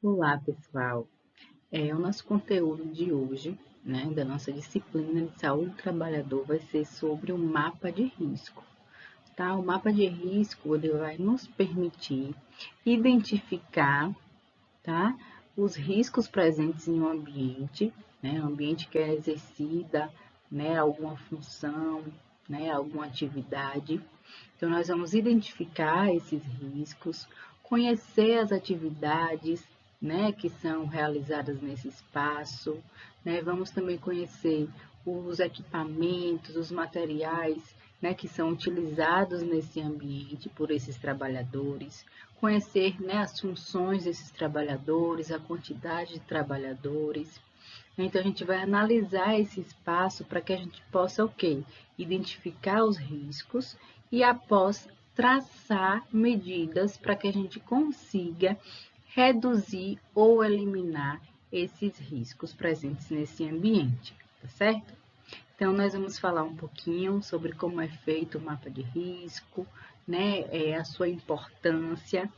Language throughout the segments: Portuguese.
Olá, pessoal. O nosso conteúdo de hoje, né, da nossa disciplina de saúde do trabalhador vai ser sobre o mapa de risco, tá? O mapa de risco, ele vai nos permitir identificar, tá, os riscos presentes em um ambiente, né, um ambiente que é exercida, né, alguma função, né, alguma atividade. Então, nós vamos identificar esses riscos, conhecer as atividades, né, que são realizadas nesse espaço, né? Vamos também conhecer os equipamentos, os materiais, né, que são utilizados nesse ambiente por esses trabalhadores, conhecer, né, as funções desses trabalhadores, a quantidade de trabalhadores. Então, a gente vai analisar esse espaço para que a gente possa, o quê? Identificar os riscos e, após, traçar medidas para que a gente consiga reduzir ou eliminar esses riscos presentes nesse ambiente, tá certo? Então, nós vamos falar um pouquinho sobre como é feito o mapa de risco, né, a sua importância,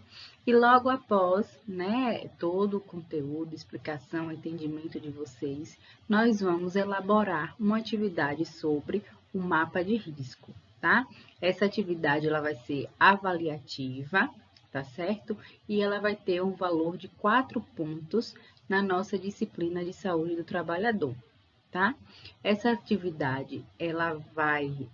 e logo após, né, todo o conteúdo, explicação, entendimento de vocês, nós vamos elaborar uma atividade sobre o mapa de risco, tá? Essa atividade, ela vai ser avaliativa, tá certo? E ela vai ter um valor de 4 pontos na nossa disciplina de saúde do trabalhador, tá? Essa atividade, ela vai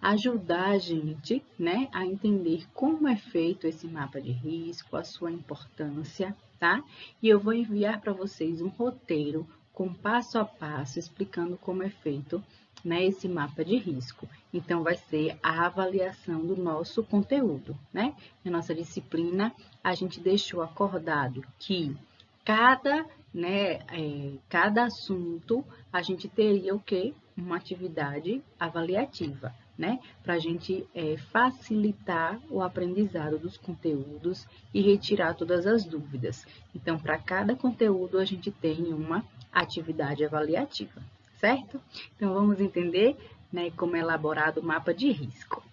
ajudar a gente, né, a entender como é feito esse mapa de risco, a sua importância, tá? E eu vou enviar para vocês um roteiro com passo a passo explicando como é feito, né, esse mapa de risco. Então, vai ser a avaliação do nosso conteúdo, né? Na nossa disciplina, a gente deixou acordado que cada assunto a gente teria o quê? Uma atividade avaliativa, né? Para a gente facilitar o aprendizado dos conteúdos e retirar todas as dúvidas. Então, para cada conteúdo, a gente tem uma atividade avaliativa, certo? Então, vamos entender, né, como é elaborado o mapa de risco.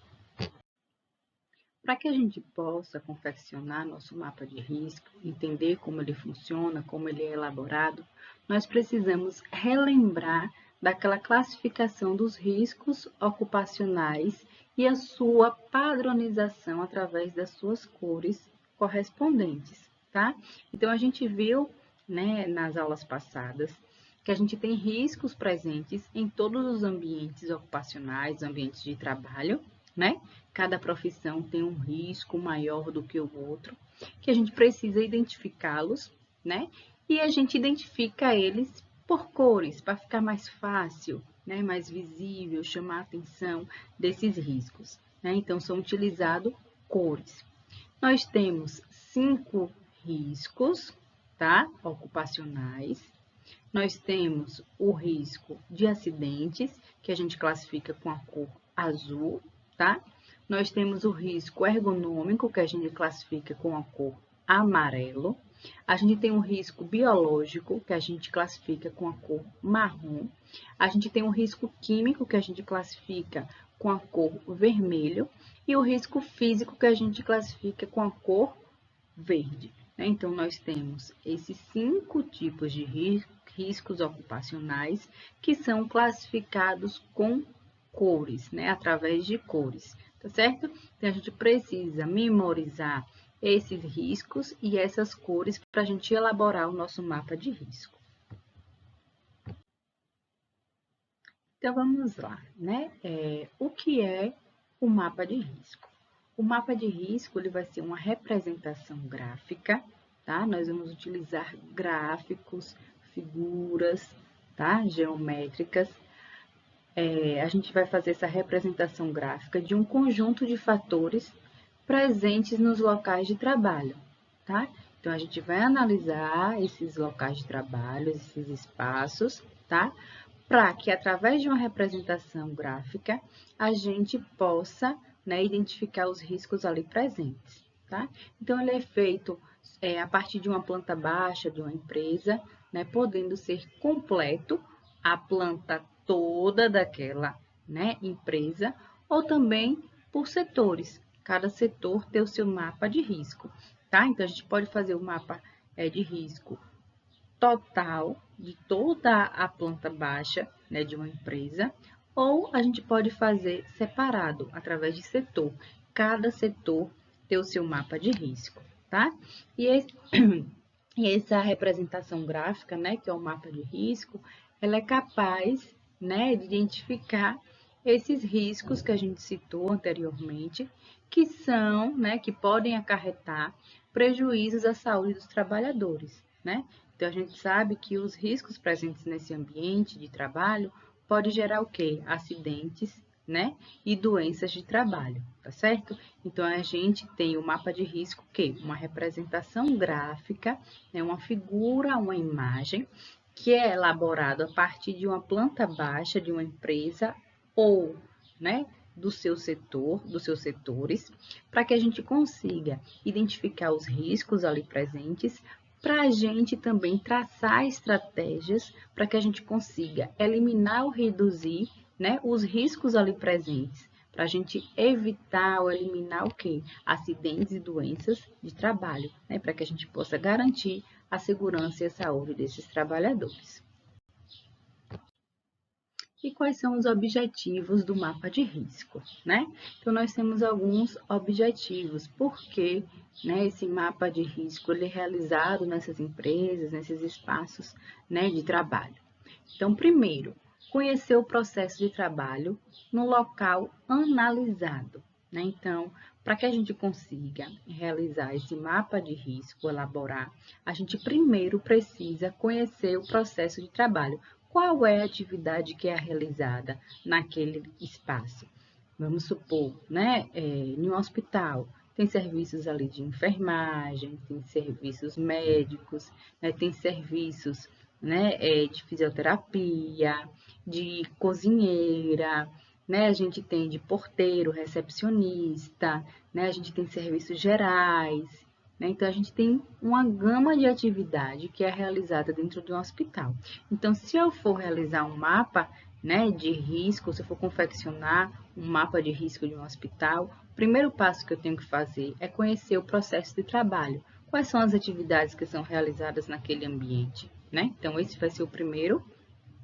Para que a gente possa confeccionar nosso mapa de risco, entender como ele funciona, como ele é elaborado, nós precisamos relembrar daquela classificação dos riscos ocupacionais e a sua padronização através das suas cores correspondentes, tá? Então, a gente viu, né, nas aulas passadas, que a gente tem riscos presentes em todos os ambientes ocupacionais, ambientes de trabalho, né? Cada profissão tem um risco maior do que o outro, que a gente precisa identificá-los, né? E a gente identifica eles por cores, para ficar mais fácil, né? Mais visível, chamar a atenção desses riscos, né? Então, são utilizados cores. Nós temos 5 riscos, tá? Ocupacionais. Nós temos o risco de acidentes, que a gente classifica com a cor azul, tá? Nós temos o risco ergonômico, que a gente classifica com a cor amarelo. A gente tem um risco biológico, que a gente classifica com a cor marrom. A gente tem um risco químico, que a gente classifica com a cor vermelho. E o risco físico, que a gente classifica com a cor verde. Então, nós temos esses 5 tipos de riscos ocupacionais que são classificados com cores, né? Através de cores, tá certo? Então, a gente precisa memorizar esses riscos e essas cores para a gente elaborar o nosso mapa de risco. Então, vamos lá, né? O que é o mapa de risco? O mapa de risco, ele vai ser uma representação gráfica, tá? Nós vamos utilizar gráficos, figuras, tá? Geométricas. A gente vai fazer essa representação gráfica de um conjunto de fatores presentes nos locais de trabalho, tá? Então, a gente vai analisar esses locais de trabalho, esses espaços, tá? Para que, através de uma representação gráfica, a gente possa, né, identificar os riscos ali presentes, tá? Então, ele é feito a partir de uma planta baixa de uma empresa, né, podendo ser completo a planta toda daquela, né, empresa, ou também por setores. Cada setor tem o seu mapa de risco. tá? Então, a gente pode fazer o mapa de risco total de toda a planta baixa, né, de uma empresa, ou a gente pode fazer separado, através de setor. Cada setor tem o seu mapa de risco, tá? E, e essa representação gráfica, né, que é o mapa de risco, ela é capaz, né, de identificar esses riscos que a gente citou anteriormente, que são, né, que podem acarretar prejuízos à saúde dos trabalhadores, né? Então, a gente sabe que os riscos presentes nesse ambiente de trabalho pode gerar o quê? Acidentes, né? E doenças de trabalho, tá certo? Então, a gente tem o mapa de risco, que uma representação gráfica, né? Uma figura, uma imagem, que é elaborado a partir de uma planta baixa de uma empresa ou, né? Do seu setor, dos seus setores, para que a gente consiga identificar os riscos ali presentes, para a gente também traçar estratégias para que a gente consiga eliminar ou reduzir, né, os riscos ali presentes, para a gente evitar ou eliminar o quê? Acidentes e doenças de trabalho, né, para que a gente possa garantir a segurança e a saúde desses trabalhadores. E quais são os objetivos do mapa de risco, né? Então, nós temos alguns objetivos, porque, né, esse mapa de risco ele é realizado nessas empresas, nesses espaços, né, de trabalho. Então, primeiro, conhecer o processo de trabalho no local analisado, né? Então, para que a gente consiga realizar esse mapa de risco, elaborar, a gente primeiro precisa conhecer o processo de trabalho. Qual é a atividade que é realizada naquele espaço? Vamos supor, né, em um hospital, tem serviços ali de enfermagem, tem serviços médicos, né, tem serviços, né, de fisioterapia, de cozinheira, né, a gente tem de porteiro, recepcionista, né, a gente tem serviços gerais, né, então a gente tem uma gama de atividade que é realizada dentro de um hospital. Então, se eu for realizar um mapa, né, de risco, se eu for confeccionar um mapa de risco de um hospital, o primeiro passo que eu tenho que fazer é conhecer o processo de trabalho. Quais são as atividades que são realizadas naquele ambiente, né? Então, esse vai ser o primeiro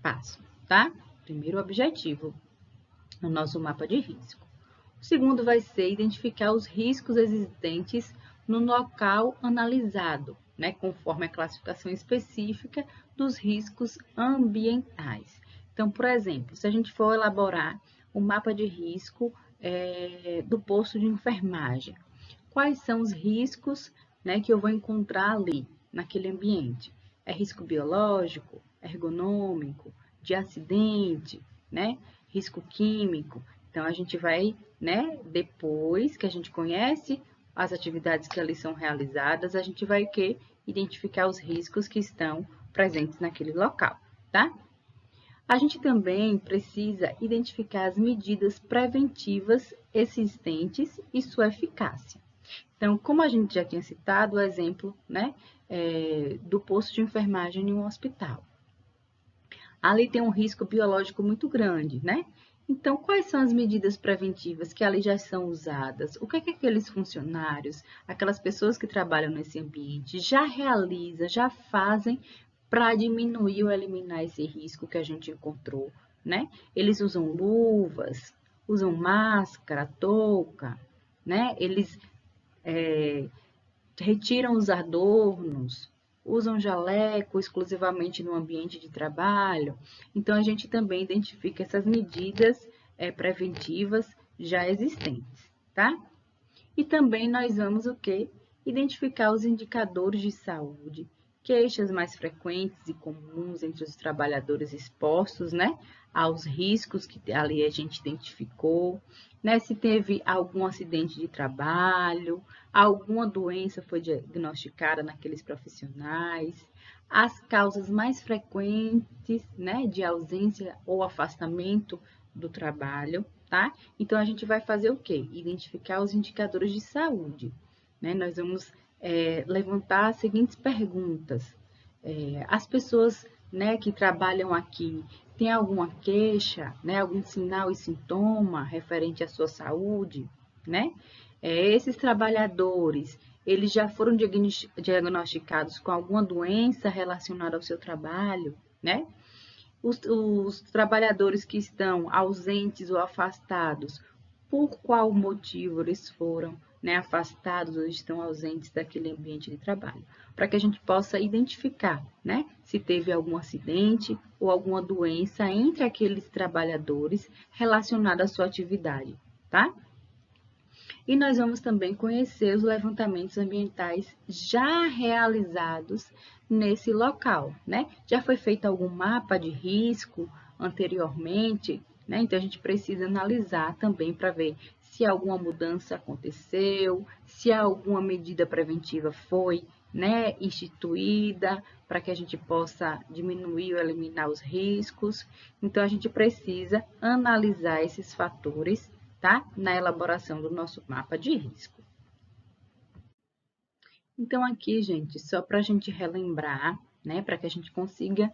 passo, tá? Primeiro objetivo no nosso mapa de risco. O segundo vai ser identificar os riscos existentes no local analisado, né, conforme a classificação específica dos riscos ambientais. Então, por exemplo, se a gente for elaborar um mapa de risco do posto de enfermagem, quais são os riscos, né, que eu vou encontrar ali, naquele ambiente? É risco biológico, ergonômico, de acidente, né, risco químico? Então, a gente vai, né, depois que a gente conhece as atividades que ali são realizadas, a gente vai identificar os riscos que estão presentes naquele local, tá? A gente também precisa identificar as medidas preventivas existentes e sua eficácia. Então, como a gente já tinha citado o exemplo, né, do posto de enfermagem em um hospital. Ali tem um risco biológico muito grande, né? Então, quais são as medidas preventivas que ali já são usadas? O que é que aqueles funcionários, aquelas pessoas que trabalham nesse ambiente já realizam, já fazem para diminuir ou eliminar esse risco que a gente encontrou, né? Eles usam luvas, usam máscara, touca, né? Eles retiram os adornos, usam jaleco exclusivamente no ambiente de trabalho. Então, a gente também identifica essas medidas preventivas já existentes, tá? E também nós vamos o quê? Identificar os indicadores de saúde, queixas mais frequentes e comuns entre os trabalhadores expostos, né, aos riscos que ali a gente identificou, né, se teve algum acidente de trabalho, alguma doença foi diagnosticada naqueles profissionais, as causas mais frequentes, né, de ausência ou afastamento do trabalho, tá? Então, a gente vai fazer o quê? Identificar os indicadores de saúde, né? Nós vamos levantar as seguintes perguntas. As pessoas, né, que trabalham aqui, têm alguma queixa, né, algum sinal e sintoma referente à sua saúde, né? Esses trabalhadores, eles já foram diagnosticados com alguma doença relacionada ao seu trabalho, né? Os trabalhadores que estão ausentes ou afastados, por qual motivo eles foram, né, afastados ou estão ausentes daquele ambiente de trabalho, para que a gente possa identificar, né, se teve algum acidente ou alguma doença entre aqueles trabalhadores relacionada à sua atividade, tá? E nós vamos também conhecer os levantamentos ambientais já realizados nesse local, né? Já foi feito algum mapa de risco anteriormente, né? Então a gente precisa analisar também para ver se alguma mudança aconteceu, se alguma medida preventiva foi, né, instituída para que a gente possa diminuir ou eliminar os riscos. Então a gente precisa analisar esses fatores, tá? Na elaboração do nosso mapa de risco. Então, aqui, gente, só para a gente relembrar, né, para que a gente consiga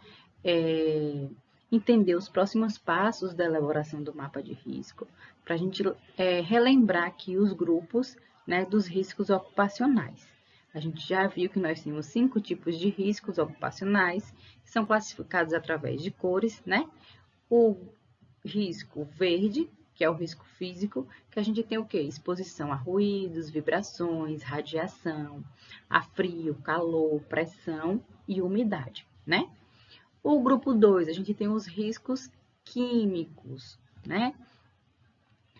entender os próximos passos da elaboração do mapa de risco, para a gente relembrar aqui os grupos, né, dos riscos ocupacionais. A gente já viu que nós temos 5 tipos de riscos ocupacionais, que são classificados através de cores, né? O risco verde, que é o risco físico, que a gente tem o quê? Exposição a ruídos, vibrações, radiação, a frio, calor, pressão e umidade, né? O grupo 2, a gente tem os riscos químicos, né?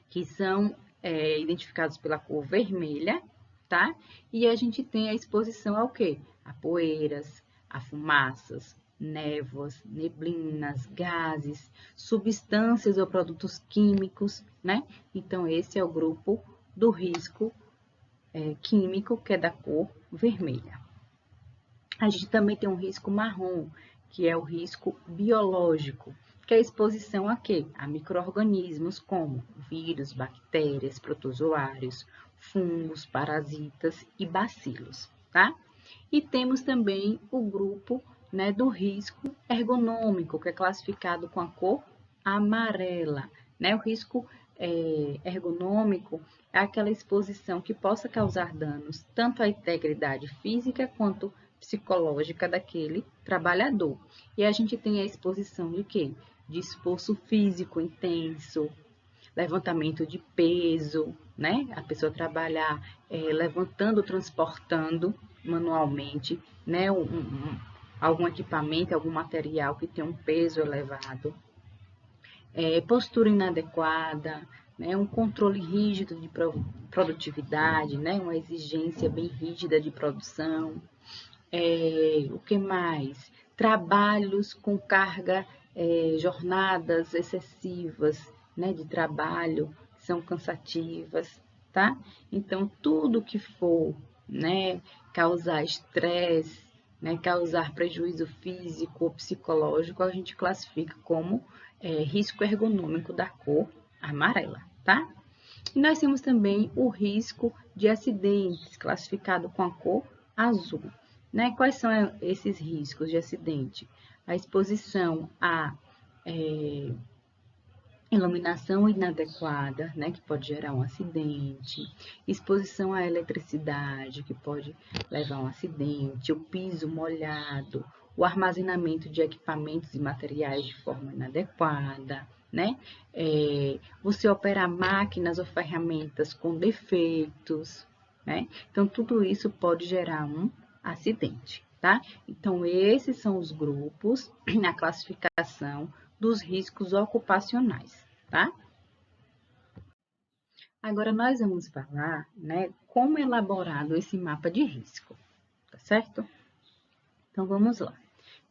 Que são identificados pela cor vermelha, tá? E a gente tem a exposição ao quê? A poeiras, a fumaças, névoas, neblinas, gases, substâncias ou produtos químicos, né? Então, esse é o grupo do risco químico, que é da cor vermelha. A gente também tem um risco marrom, que é o risco biológico, que é a exposição a quê? A micro-organismos como vírus, bactérias, protozoários, fungos, parasitas e bacilos, tá? E temos também o grupo, né, do risco ergonômico, que é classificado com a cor amarela, né? O risco ergonômico é aquela exposição que possa causar danos tanto à integridade física quanto psicológica daquele trabalhador. E a gente tem a exposição de quê? De esforço físico intenso, levantamento de peso, né? A pessoa trabalhar levantando, transportando manualmente, né? Algum equipamento, algum material que tem um peso elevado. Postura inadequada, né? Um controle rígido de produtividade, né? Uma exigência bem rígida de produção. O que mais? Trabalhos com carga, jornadas excessivas, né, de trabalho, que são cansativas, tá? Então, tudo que for, né, causar estresse, né, causar prejuízo físico ou psicológico, a gente classifica como risco ergonômico da cor amarela, tá? E nós temos também o risco de acidentes, classificado com a cor azul. Né? Quais são esses riscos de acidente? A exposição à iluminação inadequada, né, que pode gerar um acidente, exposição à eletricidade, que pode levar a um acidente, o piso molhado, o armazenamento de equipamentos e materiais de forma inadequada, né? Você operar máquinas ou ferramentas com defeitos, né? Então, tudo isso pode gerar um acidente, tá? Então, esses são os grupos na classificação dos riscos ocupacionais, tá? Agora, nós vamos falar, né, como é elaborado esse mapa de risco, tá certo? Então, vamos lá.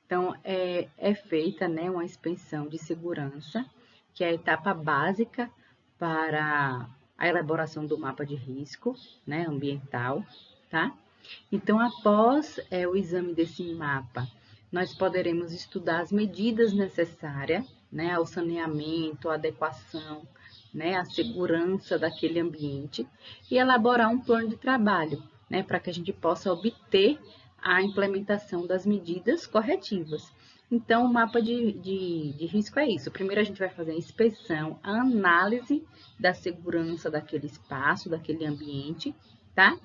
Então, é feita, né, uma inspeção de segurança, que é a etapa básica para a elaboração do mapa de risco, né, ambiental, tá? Então, após o exame desse mapa, nós poderemos estudar as medidas necessárias, né, ao saneamento, à adequação, né, à segurança daquele ambiente e elaborar um plano de trabalho, né, para que a gente possa obter a implementação das medidas corretivas. Então, o mapa de risco é isso. Primeiro, a gente vai fazer a inspeção, a análise da segurança daquele espaço, daquele ambiente, tá?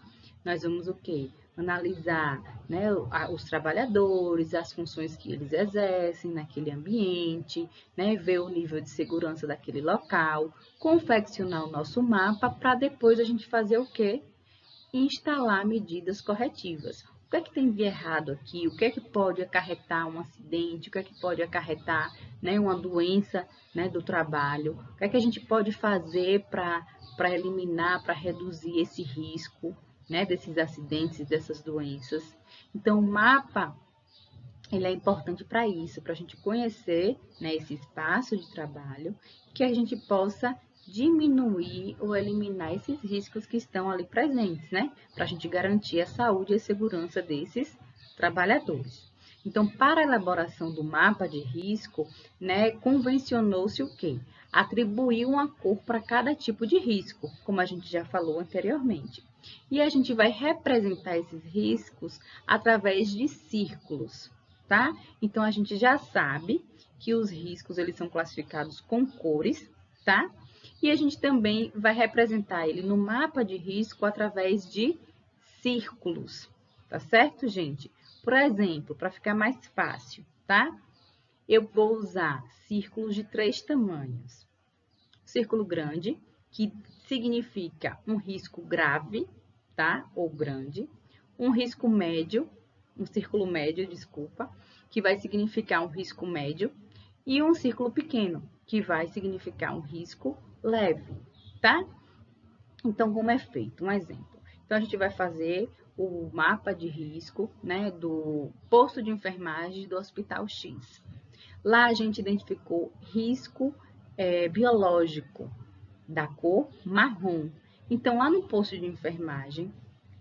nós vamos o quê? Analisar, né, os trabalhadores, as funções que eles exercem naquele ambiente, né, ver o nível de segurança daquele local, confeccionar o nosso mapa para depois a gente fazer o quê? Instalar medidas corretivas. O que é que tem de errado aqui? O que é que pode acarretar um acidente? O que é que pode acarretar, né, uma doença, né, do trabalho? O que é que a gente pode fazer para eliminar, para reduzir esse risco, né, desses acidentes e dessas doenças? Então, o mapa ele é importante para isso, para a gente conhecer, né, esse espaço de trabalho, que a gente possa diminuir ou eliminar esses riscos que estão ali presentes, né? Para a gente garantir a saúde e a segurança desses trabalhadores. Então, para a elaboração do mapa de risco, né, convencionou-se o quê? Atribuir uma cor para cada tipo de risco, como a gente já falou anteriormente. E a gente vai representar esses riscos através de círculos, tá? Então, a gente já sabe que os riscos eles são classificados com cores, tá? E a gente também vai representar ele no mapa de risco através de círculos, tá certo, gente? Por exemplo, para ficar mais fácil, tá? Eu vou usar círculos de 3 tamanhos. Círculo grande, que significa um risco grave, tá? Ou grande. Um risco médio, um círculo médio, desculpa, que vai significar um risco médio. E um círculo pequeno, que vai significar um risco leve, tá? Então, como é feito? Um exemplo. Então, a gente vai fazer o mapa de risco, né, do posto de enfermagem do Hospital X. Lá a gente identificou risco biológico da cor marrom. Então, lá no posto de enfermagem,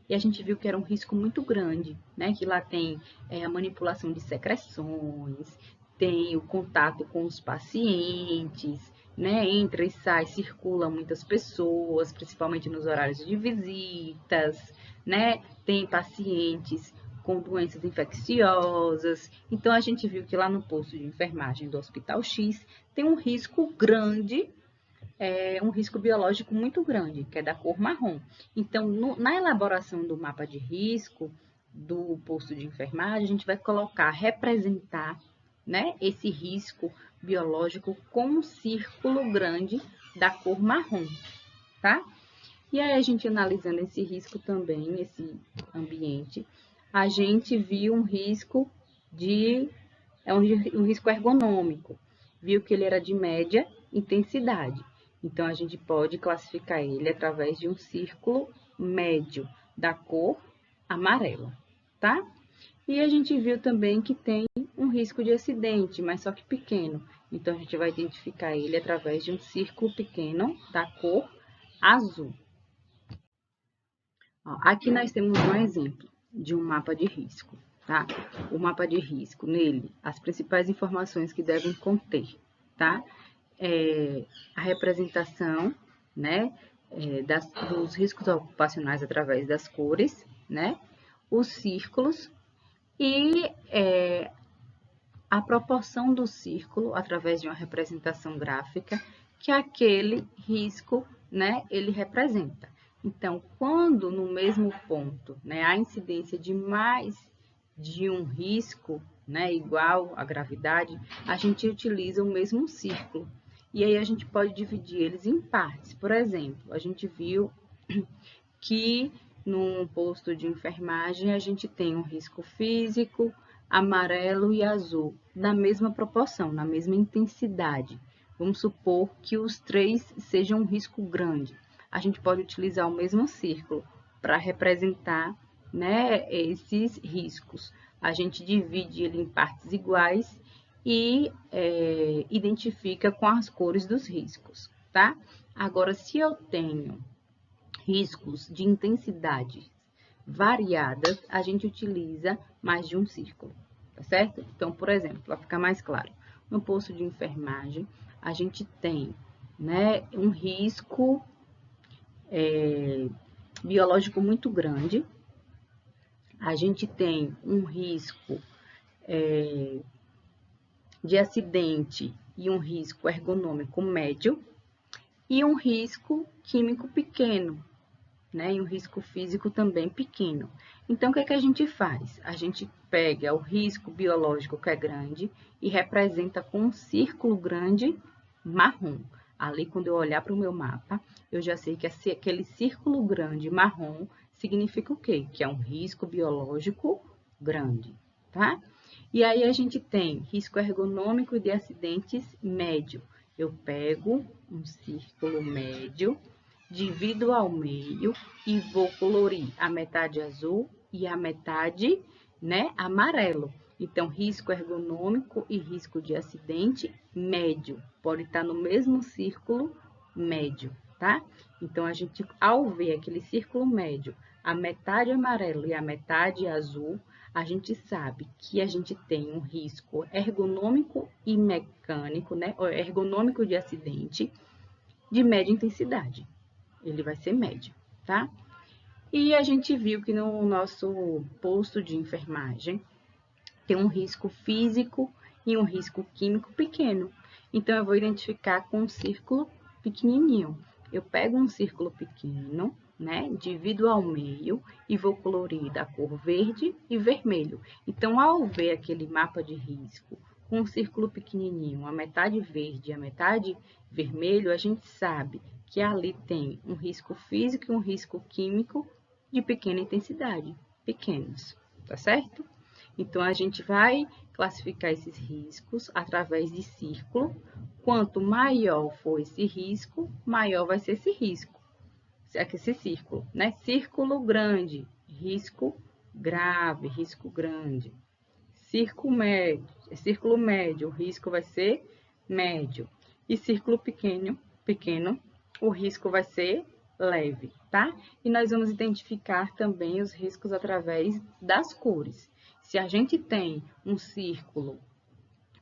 e a gente viu que era um risco muito grande, né? Que lá tem a manipulação de secreções, tem o contato com os pacientes, né? Entra e sai, circula muitas pessoas, principalmente nos horários de visitas, né? Tem pacientes com doenças infecciosas. Então, a gente viu que lá no posto de enfermagem do Hospital X tem um risco grande, um risco biológico muito grande, que é da cor marrom. Então, na elaboração do mapa de risco do posto de enfermagem, a gente vai colocar, representar, né, esse risco biológico com um círculo grande da cor marrom, tá? E aí, a gente analisando esse risco também, nesse ambiente, a gente viu um risco um risco ergonômico, viu que ele era de média intensidade. Então, a gente pode classificar ele através de um círculo médio da cor amarela, tá? E a gente viu também que tem um risco de acidente, mas só que pequeno. Então, a gente vai identificar ele através de um círculo pequeno da cor azul. Ó, aqui nós temos um exemplo de um mapa de risco, tá? O mapa de risco, nele, as principais informações que devem conter, tá? A representação, né, dos riscos ocupacionais através das cores, né? Os círculos e a proporção do círculo através de uma representação gráfica que aquele risco, né, ele representa. Então, quando no mesmo ponto, né, há incidência de mais de um risco, né, igual à gravidade, a gente utiliza o mesmo círculo. E aí a gente pode dividir eles em partes. Por exemplo, a gente viu que num posto de enfermagem a gente tem um risco físico, amarelo e azul, na mesma proporção, na mesma intensidade. Vamos supor que os três sejam um risco grande. A gente pode utilizar o mesmo círculo para representar, né, esses riscos. A gente divide ele em partes iguais e identifica com as cores dos riscos, tá? Agora, se eu tenho riscos de intensidade variadas, a gente utiliza mais de um círculo, tá certo? Então, por exemplo, para ficar mais claro, no posto de enfermagem, a gente tem, né, um risco biológico muito grande, a gente tem um risco de acidente e um risco ergonômico médio e um risco químico pequeno, né? E um risco físico também pequeno. Então, o que é que a gente faz? A gente pega o risco biológico que é grande e representa com um círculo grande marrom. Ali, quando eu olhar para o meu mapa, eu já sei que aquele círculo grande marrom significa o quê? Que é um risco biológico grande, tá? E aí a gente tem risco ergonômico de acidentes médio. Eu pego um círculo médio, divido ao meio e vou colorir a metade azul e a metade, né, amarelo. Então, risco ergonômico e risco de acidente médio. Pode estar no mesmo círculo médio, tá? Então, a gente, ao ver aquele círculo médio, a metade amarelo e a metade azul, a gente sabe que a gente tem um risco ergonômico e mecânico, né? Ergonômico de acidente de média intensidade. Ele vai ser médio, tá? E a gente viu que no nosso posto de enfermagem tem um risco físico e um risco químico pequeno. Então, eu vou identificar com um círculo pequenininho. Eu pego um círculo pequeno, né? Divido ao meio e vou colorir da cor verde e vermelho. Então, ao ver aquele mapa de risco com um círculo pequenininho, a metade verde e a metade vermelho, a gente sabe que ali tem um risco físico e um risco químico de pequena intensidade, pequenos, tá certo? Então, a gente vai classificar esses riscos através de círculo. Quanto maior for esse risco, maior vai ser esse risco, esse círculo, né? Círculo grande, risco grave, risco grande. Círculo médio, o risco vai ser médio. E círculo pequeno, o risco vai ser leve, tá? E nós vamos identificar também os riscos através das cores. Se a gente tem um círculo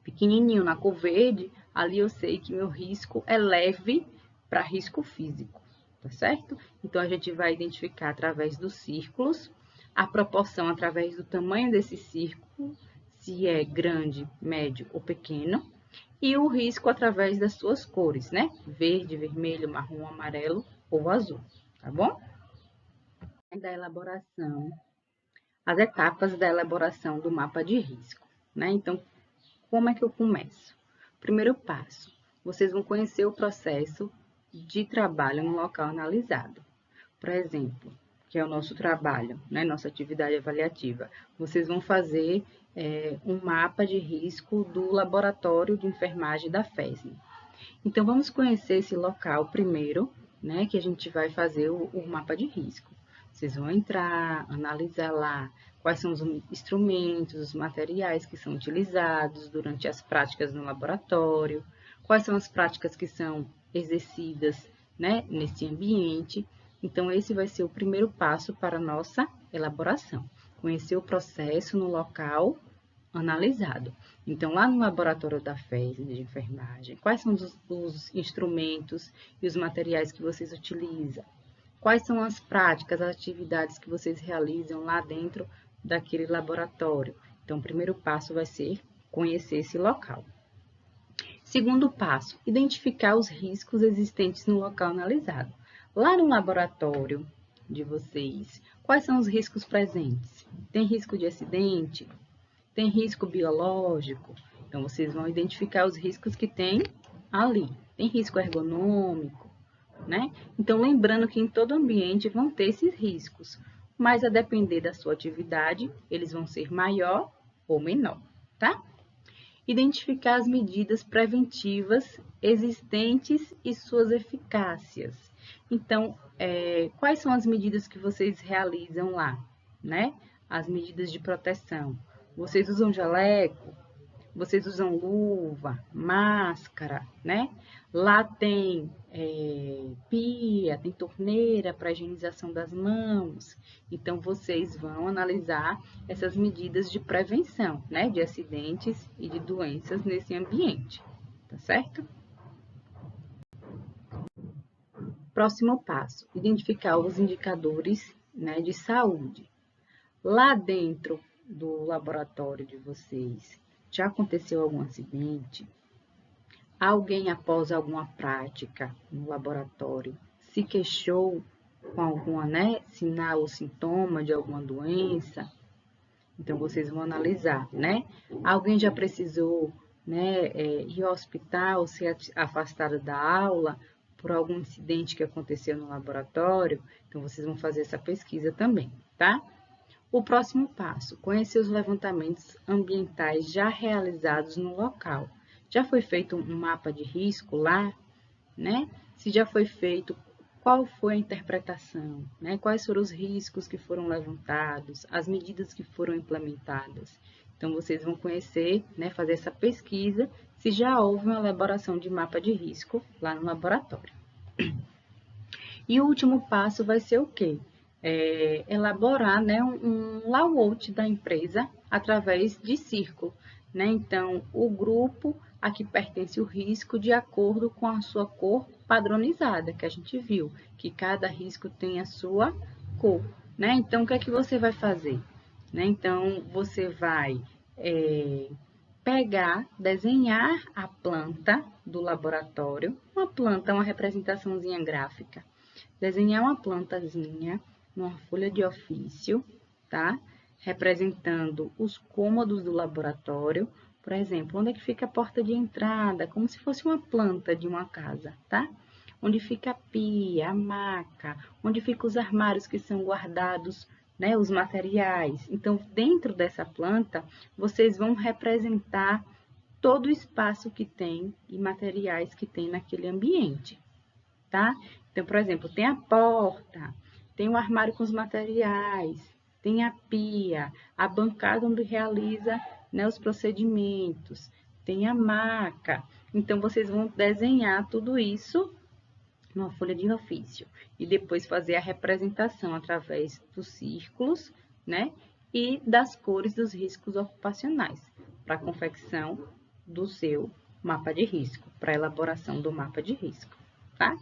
pequenininho na cor verde, ali eu sei que meu risco é leve para risco físico, tá certo? Então, a gente vai identificar através dos círculos, a proporção através do tamanho desse círculo, se é grande, médio ou pequeno, e o risco através das suas cores, né? Verde, vermelho, marrom, amarelo ou azul, tá bom? Da elaboração, as etapas da elaboração do mapa de risco, né? Então, como é que eu começo? Primeiro passo, vocês vão conhecer o processo de trabalho no local analisado. Por exemplo, que é o nosso trabalho, né? Nossa atividade avaliativa. Vocês vão fazer um mapa de risco do laboratório de enfermagem da FESM. Então, vamos conhecer esse local primeiro, né? Que a gente vai fazer o mapa de risco. Vocês vão entrar, analisar lá quais são os instrumentos, os materiais que são utilizados durante as práticas no laboratório, quais são as práticas que são exercidas, né, nesse ambiente. Então, esse vai ser o primeiro passo para a nossa elaboração. Conhecer o processo no local analisado. Então, lá no laboratório da FESM de enfermagem, quais são os instrumentos e os materiais que vocês utilizam? Quais são as práticas, as atividades que vocês realizam lá dentro daquele laboratório? Então, o primeiro passo vai ser conhecer esse local. Segundo passo, identificar os riscos existentes no local analisado. Lá no laboratório de vocês, quais são os riscos presentes? Tem risco de acidente? Tem risco biológico? Então, vocês vão identificar os riscos que tem ali. Tem risco ergonômico, né? Então, lembrando que em todo ambiente vão ter esses riscos, mas a depender da sua atividade, eles vão ser maior ou menor, tá? Identificar as medidas preventivas existentes e suas eficácias. Então, quais são as medidas que vocês realizam lá, né? As medidas de proteção. Vocês usam jaleco? Vocês usam luva, máscara, né? Lá tem pia, tem torneira para higienização das mãos. Então, vocês vão analisar essas medidas de prevenção, né? De acidentes e de doenças nesse ambiente, tá certo? Próximo passo, identificar os indicadores, né, de saúde. Lá dentro do laboratório de vocês, já aconteceu algum acidente? Alguém, após alguma prática no laboratório, se queixou, com alguma, né, sinal ou sintoma de alguma doença. Então, vocês vão analisar, né? Alguém já precisou, né, ir ao hospital, ser afastado da aula por algum incidente que aconteceu no laboratório? Então, vocês vão fazer essa pesquisa também, tá? O próximo passo, conhecer os levantamentos ambientais já realizados no local. Já foi feito um mapa de risco lá, né? Se já foi feito, qual foi a interpretação, né? Quais foram os riscos que foram levantados, as medidas que foram implementadas. Então, vocês vão conhecer, né, fazer essa pesquisa, se já houve uma elaboração de mapa de risco lá no laboratório. E o último passo vai ser o quê? Elaborar, né, um layout da empresa através de círculo, né? Então, o grupo a que pertence o risco de acordo com a sua cor padronizada, que a gente viu, que cada risco tem a sua cor, né? Então, o que é que você vai fazer? Né? Então, você vai pegar, desenhar a planta do laboratório, uma planta, uma representaçãozinha gráfica, desenhar uma plantazinha numa folha de ofício, tá? Representando os cômodos do laboratório, por exemplo, onde é que fica a porta de entrada, como se fosse uma planta de uma casa, tá? Onde fica a pia, a maca, onde ficam os armários que são guardados, né, os materiais. Então, dentro dessa planta, vocês vão representar todo o espaço que tem e materiais que tem naquele ambiente, tá? Então, por exemplo, tem a porta, tem o armário com os materiais, tem a pia, a bancada onde realiza, né, os procedimentos, tem a maca. Então, vocês vão desenhar tudo isso numa folha de ofício e depois fazer a representação através dos círculos, né, e das cores dos riscos ocupacionais para a confecção do seu mapa de risco, para a elaboração do mapa de risco, tá?